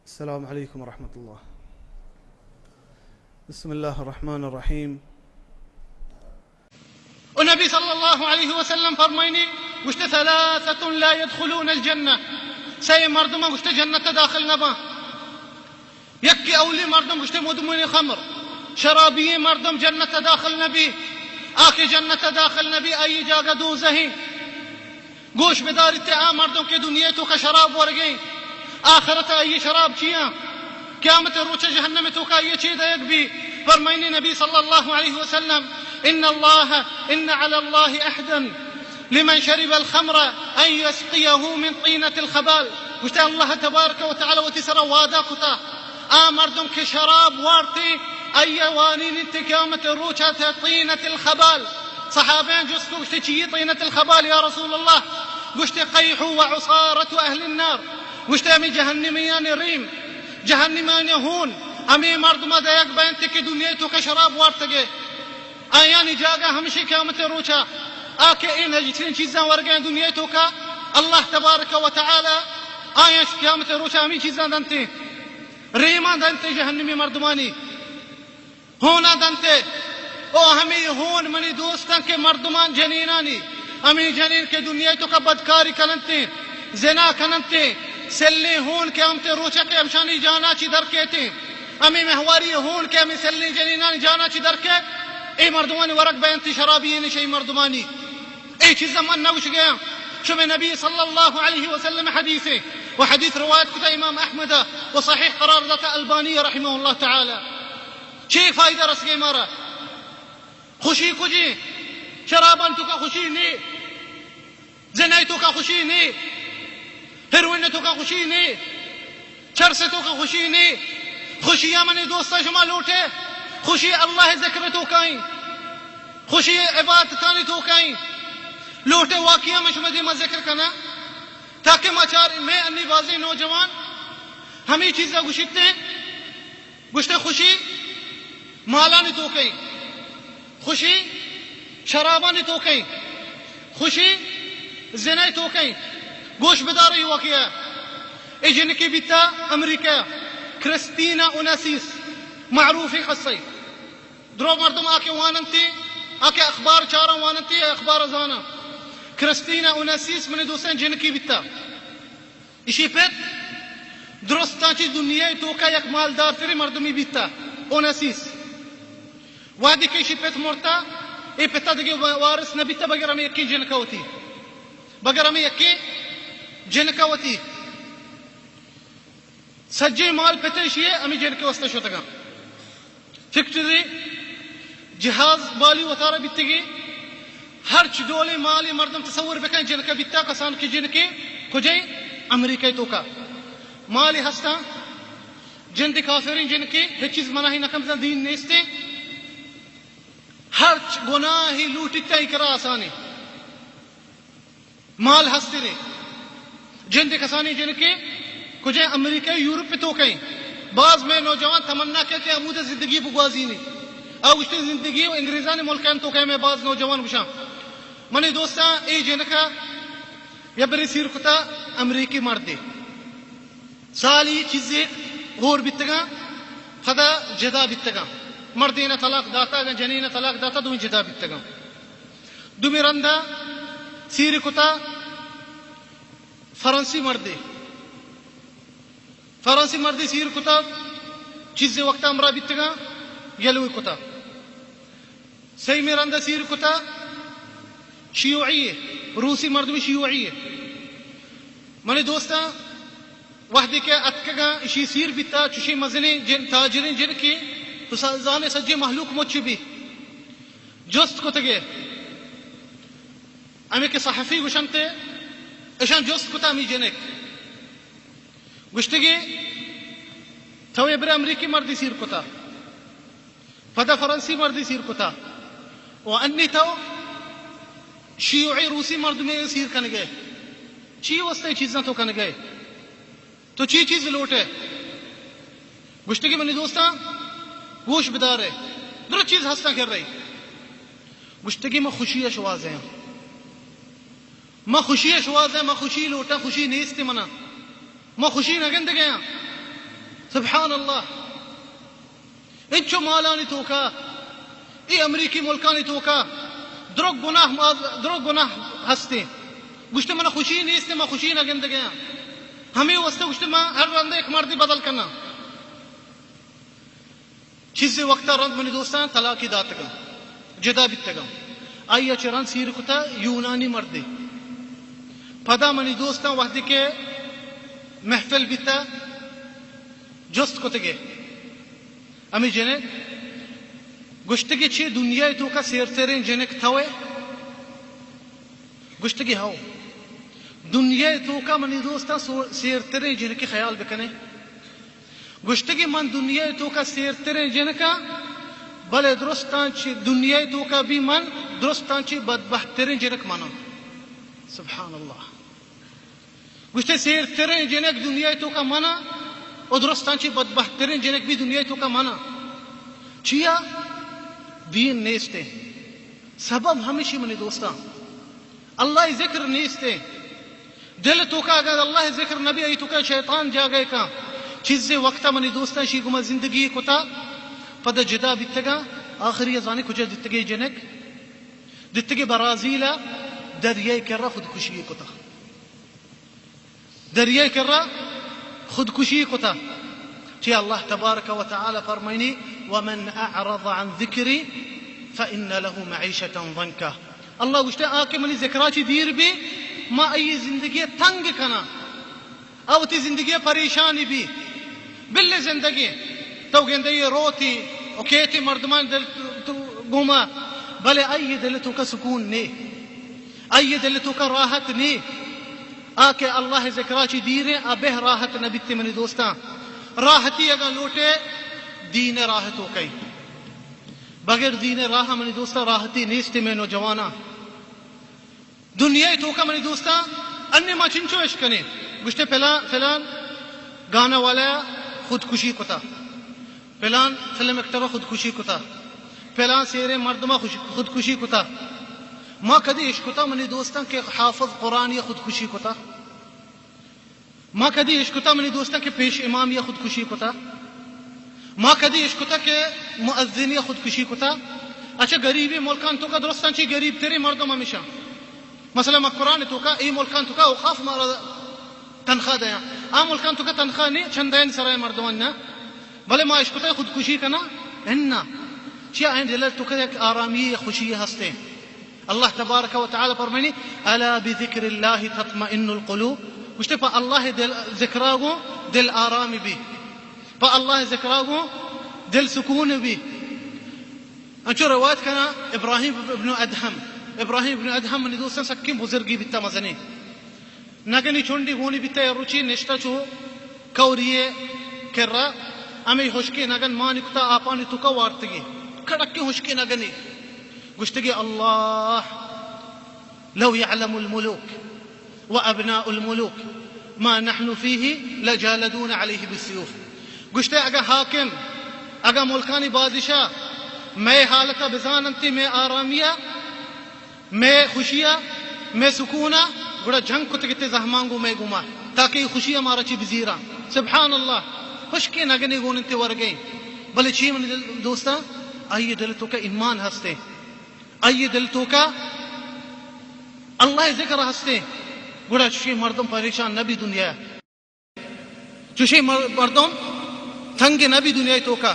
السلام عليكم ورحمة الله. بسم الله الرحمن الرحيم. والنبي صلى الله عليه وسلم فرميني قشت ثلاثة لا يدخلون الجنة سي مردم قشت جنة داخل نبا يكي أولي مردم قشت مدمن خمر شرابي مردم جنة داخل نبي آكي جنة داخل نبي أي جاگہ دوزہی گوش بدار اتعام مردم کے دنیا تو کا شراب ورگئی آخرت أي شراب چیاں قیامت روچ جہنم تو کا یہ چیز ایک بھی فرمائنی نبی صلی اللہ علیہ وسلم إن على الله أحدا لمن شرب الخمر أن يسقيه من طينة الخبال قلت الله تبارك وتعالى وتسرى وادا كتا مردم كشراب وارتي أي وانين انتكامة الروشة طينة الخبال صحابين جسكو قلت چي طينة الخبال يا رسول الله قلت قيح وعصارة أهل النار قلت أمي جهنميان ريم جهنميان هون أمي مردم ديك بينتك دنيتو كشراب وارتگه آیانی جاگہ ہمشی قیامت روچا آکے ان جتنی چیزاں ورگیں دنیا تو کا اللہ تبارک و تعالی آیش قیامت روچا ہمیں چیزاں دنتے ریمان دنتے جہنمی مردمانی ہونا دنتے او ہمیں ہون منی دوستان کے مردمان جنینانی ہمیں جنین کے دنیا تو کا بدکاری کننتے زنا کننتے سلی ہون قیامت روچا کے ہمشانی جانا چی در کہتے ہمیں محواری ہون کے ہمیں سلی جنینانی جانا چی در کے اي مردماني ورق بينتي شرابيين شيء مردماني اي چیز من نوش گیا شو من نبي صلى الله عليه وسلم حديثه وحديث رواية كتا امام احمد وصحيح قرار ذات البانية رحمه الله تعالى شيء فائدة رسگي مارا خوشی کجی شرابان تو کا خوشی نہیں زنائی تو کا خوشی نہیں ہیروین تو کا خوشی نہیں چرس تو کا خوشی نہیں خوشیاں منی دوستا شما لوٹے خوشی اللہ ذکر تو کائیں خوشی عبادتانی تو کائیں لوٹے واقعہ میں شما دیما ذکر کرنا تاکہ میں انی بازی نوجوان ہمیں چیزیں گشتے ہیں گشتے خوشی مالانی تو کائیں خوشی شرابانی تو کائیں خوشی زنائی تو کائیں گوش بداری واقعہ ای جن کی بیتا امریکہ کرسٹینا اوناسیس معروفی قصی درو مردم آکے واننتی آکے اخبار چارا واننتی اخبار زانا کرسٹینا اوناسیس من دوستان جن کی بیتا اسی پت درستان چی دنیا تو کا یک مالدار تری مردمی بیتا اوناسیس وادی که اسی پت مرتا ای پتا دیگه وارث نبیتا بگر ہمیں یکی جن کا ہوتی بگر ہمیں یکی جن کا ہوتی سجی مال پتشیے ہمیں جن کے واسطہ شوتا گا فکری جهاز بالي وطارة بيتجي هرچ دولي مالي مردم تصور بكين جنكا بيتا كسان كي جنكي كجي أمريكا توكا مالي هستا جندي كافرين جنكي هيك چیز مناهي نكم زن دين نيستي هرچ گناهي لوٹتا ہی کرا آسانی مال ہستے نے جندي کسانی جنكي کجي أمريكا يوروپ توكاين بعض میں نوجوان تمنا کہتے ہیں امود زندگی بگوازی نہیں او اشتے زندگی و انگریزانی ملکان تو کہ میں بعض نوجوان بشاں منی دوستا ای جنکا یا بری سیر کتا امریکی مردی سالی چیزی غور بیتگا خدا جدا بیتگا مردین طلاق داتا جنین طلاق داتا دومی جدا بیتگا دومی رندہ سیر کتا فرانسی مردی فرانسی مردی سیر کتا چیز وقت امرا بیتگا یلوی کتا سی میرندہ سیر کتا شیوعی روسی مردمی شیوعی منی دوستا وحدی کے اتکگا اشی سیر بیتا چوشی مزنی جن تاجرین جن کی تو زانے سجی محلوق مچ بھی جست کتگے امی کے صحفی گشنتے اشان جست کتا امی جنک گشتگی تو ابر امریکی مردی سیر کتا فدا فرنسی مردی سیر کتا وانی تو شیوعی روسی مرد میں سیر کن گئے چی وستے چیزاں تو کن گئے تو چی چیز لوٹے گشتگی منی دوستا گوش بدار ہے در چیز ہستا کر رہی گشتگی میں خوشی اشواز ہیں میں خوشی اشواز ہیں میں خوشی لوٹا خوشی نیستی منا میں خوشی نگند گیا سبحان اللہ انچو مالانی توکا ای امریکی ملکانی توکا درگ گناہ ہستے گشتے منا خوشی نیستے ما خوشی نہ گند گیا ہمیں واسطے گشتے ما ہر رندے ایک مردی بدل کرنا چیز وقتا رند منی دوستان طلاقی داتگا جدا بیتگا آئیا چران سیر کتا یونانی مردی پدا منی دوستان وحدی کے محفل بیتا جست کتگے امی جنک گشتگی چی دنیای تو کا سیر سیرین جنک تھوے گشتگی ہاو دنیای تو کا منی دوستا سیر تیرین جنکی خیال بکنے گشتگی من دنیای تو کا سیر تیرین جنکا بلے درستان چی دنیای تو کا بھی من درستان چی بدبخت تیرین جنک مانا سبحان اللہ گشتے سیر تیرین جنک دنیای تو کا مانا اور درستان چی بدبخت تیرین جنک بھی دنیای تو کا مانا چیا دین نیستے سبب ہمیشہ منی دوستان اللہ ذکر نیستے دل تو کا اگر اللہ ذکر نبی ای تو کا شیطان جا گئے کا چیز وقتا منی دوستان شی گما زندگی کتا پدا جدا بیتگا آخری ازانی کجا دیتگی جنک دیتگی برازیلا دریائی کرا خودکشی کتا دریائی کرا خودکشی کتا چی اللہ تبارک و تعالی فرمائنی ومن اعرض عن ذکری فإن له معیشتا ضنکا اللہ گوشتے آکے منی ذکراچی دیر بھی ما ای زندگی تنگ کنا او تی زندگی پریشانی بھی بلے زندگی تو گندے روتی او کیتی مردمان دل تو گوما بلے ای دل تو کا سکون نے ای دل تو کا راحت نے آکے اللہ ذکراچی دیریں ابہ راحت نبیتی منی دوستان راحتی اگر لوٹے دین راحت ہو کئی بغیر دین راہ منی دوستا راحتی نیستی میں نوجوانا دنیا تو کا منی دوستا انہیں ما چنچو اشکنے گشتے فلان گانا والا خودکشی کتا فلان فلم اکٹرہ خودکشی کتا فلان سیر مردمہ خودکشی کتا ما کدی اشکتا منی دوستا کہ حافظ قرآن یا خودکشی کتا ما کدی اشکتا منی دوستا کہ پیش امام یا خودکشی کتا ما کدی اشکتا کہ مؤذن یا خودکشی کتا اچھا غریبی ملکان تو کا درستان چی غریب تیرے مردم ہمیشہ مثلا ما قرآن تو کا ای ملکان تو کا اوقاف مارا تنخواہ دیا آ ملکان تو کا تنخواہ نہیں چندین سرائے مردمان نا بلے ما اشکتا خودکشی کنا اننا چی آئین دلت تو کا ایک آرامی خوشی ہستے اللہ تبارک و تعالی فرمائنی الا بذکر اللہ تطمئن القلوب گوشتے پا اللہ ذکراگو دل آرامی بھی پا اللہ ذکراگو دل سکون بھی انچو روایت کنا ابراہیم ابن ادہم منی دوستان سکیم بزرگی بیتا مزنی نگنی چونڈی گونی بیتا یا روچی نشتا چو کوریے کرا امی خوشکی نگن مانی کتا آپانی تو کا وارتگی کڑکی خوشکی نگنی گشتگی اللہ لو يعلم الملوك وأبناء الملوك ما نحن فيه لجالدون عليه بالسيوف گشتے اگا حاکم اگا ملکانی بادشاہ میں حالتا بزاننتی میں آرامیہ میں خوشیہ میں سکونہ گڑا جنگ کو تکتے زہمانگو میں گما تاکہ یہ خوشی ہمارا چی بزیرہ سبحان اللہ خوشکی نگنی گوننتی ورگئی بلے چی من دوستا آئیے دلتوں کا ایمان ہستے آئیے دلتوں کا اللہ ذکر ہستے گڑا چوشی مردم پریشان نبی دنیا چوشی مردم تھنگ نبی دنیا تو کا